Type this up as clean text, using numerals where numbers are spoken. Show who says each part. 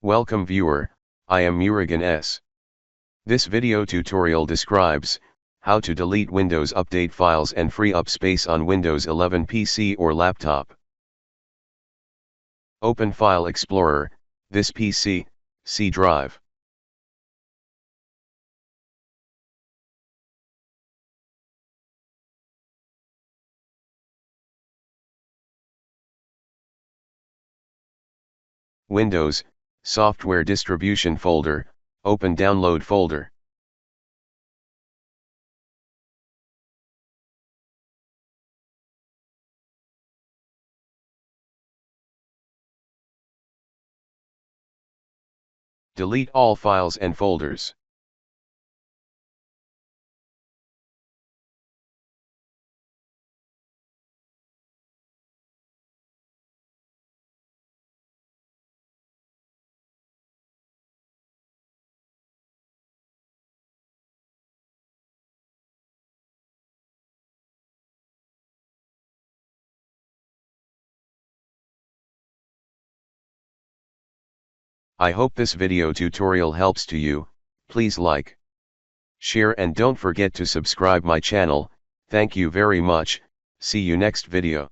Speaker 1: Welcome viewer, I am Murugan S. This video tutorial describes how to delete Windows Update files and free up space on Windows 11 PC or laptop. Open File Explorer, this PC, C drive. Windows, Software Distribution folder, open Download folder. Delete all files and folders. I hope this video tutorial helps to you. Please like, share and don't forget to subscribe my channel. Thank you very much. See you next video.